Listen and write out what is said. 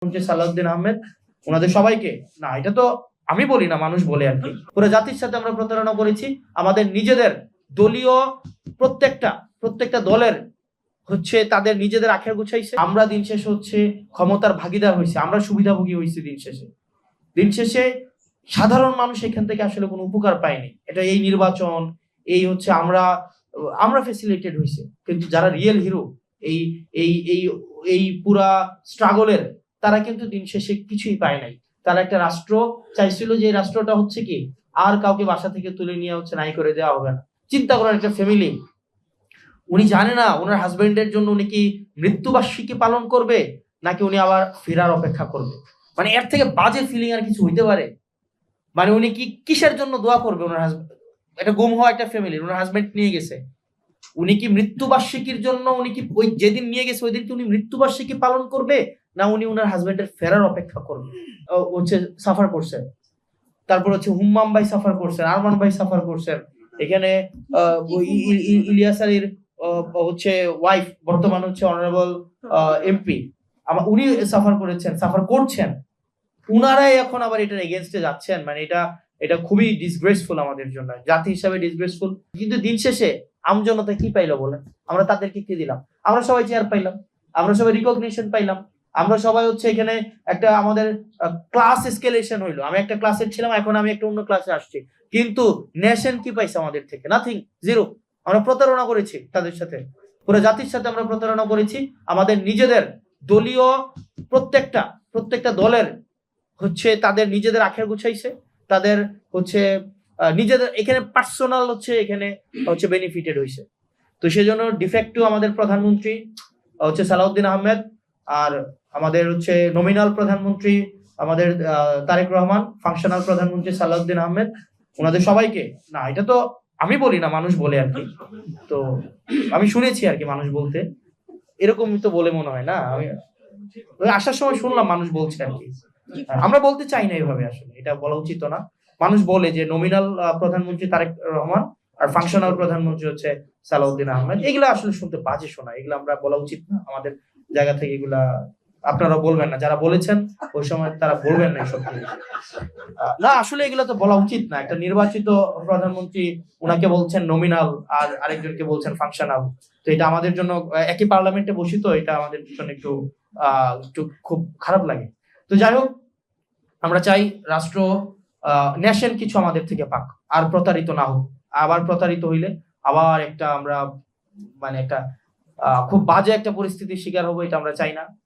সালাউদ্দিন আহমেদ ওনাদের সবাইকে না, এটা তো আমি বলি না, মানুষ বলে আর কি। পুরো জাতির সাথে আমরা প্রতারণা করেছি। আমাদের নিজেদের দলীয় প্রত্যেকটা দলের হচ্ছে তাদের নিজেদের আখের গুছাইছে। আমরা দিন শেষে হচ্ছে ক্ষমতার ভাগিদার হয়েছে, আমরা সুবিধাভোগী হয়েছি। দিন শেষে সাধারণ মানুষ এখান থেকে আসলে কোনো উপকার পায়নি। এটা এই নির্বাচন এই হচ্ছে আমরা ফেসিলিটেড হয়েছে, কিন্তু যারা রিয়েল হিরো এই এই এই এই পুরা স্ট্রাগলের, তারা কিন্তু দিন শেষে কিছুই পায় নাই। তারা একটা রাষ্ট্র চাইছিল, যে রাষ্ট্রটা হচ্ছে কি আর কাউকে বাসা থেকে তুলে নিয়ে হচ্ছে নাই করে দেওয়া হবে না। চিন্তা করেন, একটা ফ্যামিলি, উনি জানে না ওনার হাজবেন্ডের জন্য উনি কি মৃত্যুবার্ষিকী পালন করবে নাকি উনি আবার ফেরার অপেক্ষা করবে। মানে এর থেকে বাজে ফিলিং আর কিছু হইতে পারে? মানে উনি কি কিসের জন্য দোয়া করবে? ওনার হাজবেন্ড, এটা গুম হওয়া একটা ফ্যামিলি, ওনার হাজবেন্ড নিয়ে গেছে, উনি কি মৃত্যুবার্ষিকীর জন্য উনি কি ওই যেদিন নিয়ে গেছে ওই দিন কি উনি মৃত্যুবার্ষিকী পালন করবে, না উনি ওনার হাজবেন্ডের ফেরার অপেক্ষা করবে? হচ্ছে সাফার করছেন, তারপর হচ্ছে হুম্মাম ভাই সাফার করছেন, আরমান ভাই সাফার করছেন, এখানে ইলিয়াস আলীর হচ্ছে ওয়াইফ বর্তমান হচ্ছে অনারেবল এমপি, উনি সাফার করেছেন, সাফার করছেন। উনারাই এখন আবার এটার এগেনস্টে যাচ্ছেন। মানে এটা খুবই ডিসগ্রেসফুল আমাদের জন্য, জাতি হিসাবে ডিসগ্রেসফুল। কিন্তু দিন শেষে আমজনতা কি পাইলো বলেন? আমরা তাদেরকে কি দিলাম? আমরা সবাই চেয়ার পাইলাম, আমরা সবাই রিকগনিশন পাইলাম, আমরা সবাই হচ্ছে এখানে একটা আমাদের ক্লাস এসকেলেশন হইলো। আমি একটা ক্লাসে ছিলাম, এখন আমি একটা অন্য ক্লাসে আসছি, কিন্তু নেশন কি পাইছে আমাদের থেকে? Nothing, zero. আমরা প্রতারণা করেছি তাদের সাথে, পুরো জাতির সাথে আমরা প্রতারণা করেছি। আমাদের নিজেদের দলীয় প্রত্যেকটা দলের হচ্ছে তাদের নিজেদের আখের গুছাইছে, তাদের হচ্ছে নিজেদের এখানে পার্সোনাল এখানে হচ্ছে বেনিফিটেড হয়েছে। তো সেই জন্য ডিফেক্টিভ আমাদের প্রধানমন্ত্রী হচ্ছে সালাউদ্দিন আহমেদ, আর আমাদের হচ্ছে নমিনাল প্রধানমন্ত্রী আমাদের তারেক রহমান, ফাংশনাল প্রধানমন্ত্রী সালাউদ্দিন আহমেদ, ওনাদের সবাইকে না, এটা তো আমি বলি না, মানুষ বলে আর কি। তো আমি শুনেছি আর কি মানুষ বলতে, এরকমই তো বলে মনে হয় না। আমি আসার সময় শুনলাম মানুষ বলছে আর কি। আমরা বলতে চাই না এভাবে, আসলে এটা বলা উচিত না। মানুষ বলে যে নমিনাল প্রধানমন্ত্রী তারেক রহমান আর ফাংশনাল প্রধানমন্ত্রী হচ্ছে সালাউদ্দিন আহমেদ। এগুলা আসলে শুনতে বাজে শোনা, এগুলা আমরা বলা উচিত না আমাদের জায়গা থেকে। এগুলা আপনারা বলবেন না, যারা বলেছেন ওই সময় তারা বলবেন না এসব না। আসলে এগুলা তো বলা উচিত না। একটা নির্বাচিত প্রধানমন্ত্রী, ওনাকে বলছেন নমিনাল আর আরেকজনকে বলছেন ফাংশনাল। তো এটা আমাদের জন্য, একই পার্লামেন্টে বসি তো, এটা আমাদের জন্য একটু খুব খারাপ লাগে। তো যাই হোক, আমরা চাই রাষ্ট্র নেশন কিছু আমাদের থেকে পাক, আর প্রতারিত না হোক। আবার প্রতারিত হইলে আবার আমরা মানে একটা খুব বাজে একটা পরিস্থিতির শিকার হবো, এটা আমরা চাই না।